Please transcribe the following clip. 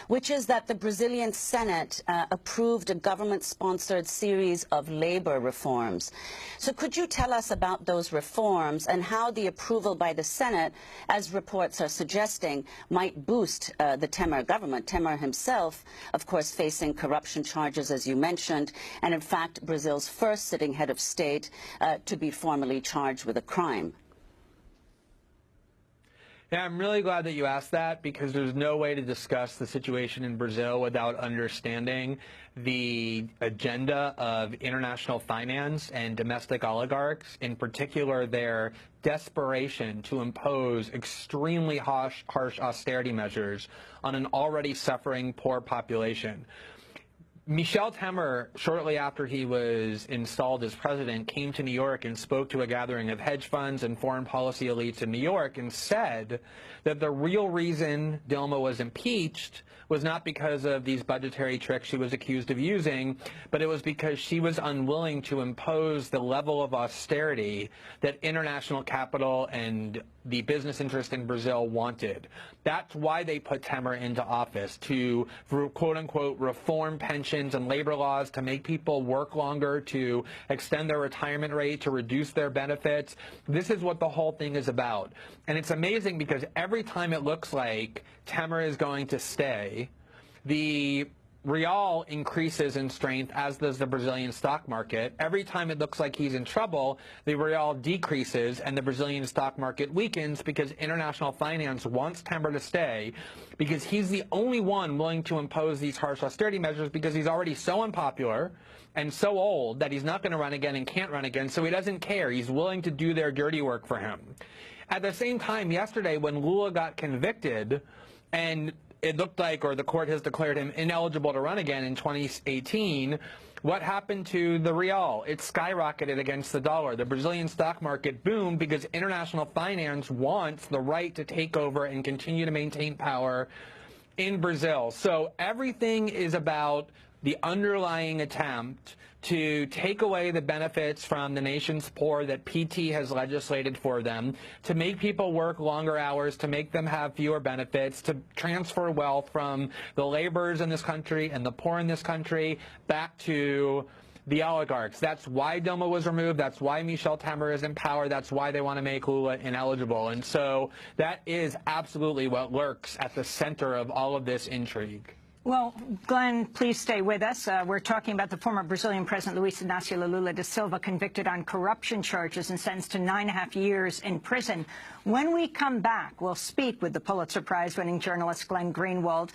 which is that the Brazilian Senate approved a government-sponsored series of labor reforms. So could you tell us about those reforms and how the approval by the Senate, as reports are suggesting, might boost the Temer government? Temer himself, of course, facing corruption charges, as you mentioned, and in fact, Brazil's first sitting head of state to be formally charged with a crime. Yeah, I'm really glad that you asked that, because there's no way to discuss the situation in Brazil without understanding the agenda of international finance and domestic oligarchs, in particular their desperation to impose extremely harsh austerity measures on an already suffering poor population. Michel Temer, shortly after he was installed as president, came to New York and spoke to a gathering of hedge funds and foreign policy elites in New York and said that the real reason Dilma was impeached was not because of these budgetary tricks she was accused of using, but it was because she was unwilling to impose the level of austerity that international capital and the business interest in Brazil wanted. That's why they put Temer into office, to, quote-unquote, reform pensions and labor laws, to make people work longer, to extend their retirement rate, to reduce their benefits. This is what the whole thing is about. And it's amazing because every time it looks like Temer is going to stay, the real increases in strength, as does the Brazilian stock market. Every time it looks like he's in trouble, the real decreases and the Brazilian stock market weakens, because international finance wants Temer to stay, because he's the only one willing to impose these harsh austerity measures, because he's already so unpopular and so old that he's not going to run again and can't run again, so he doesn't care. He's willing to do their dirty work for him. At the same time, yesterday, when Lula got convicted and it looked like, or the court has declared him ineligible to run again in 2018, what happened to the real? It skyrocketed against the dollar. The Brazilian stock market boomed because international finance wants the right to take over and continue to maintain power in Brazil. So everything is about the underlying attempt to take away the benefits from the nation's poor that PT has legislated for them, to make people work longer hours, to make them have fewer benefits, to transfer wealth from the laborers in this country and the poor in this country back to the oligarchs. That's why Dilma was removed. That's why Michel Temer is in power. That's why they want to make Lula ineligible. And so that is absolutely what lurks at the center of all of this intrigue. Well, Glenn, please stay with us. We're talking about the former Brazilian President Luiz Inácio Lula da Silva, convicted on corruption charges and sentenced to 9.5 years in prison. When we come back, we'll speak with the Pulitzer Prize-winning journalist Glenn Greenwald.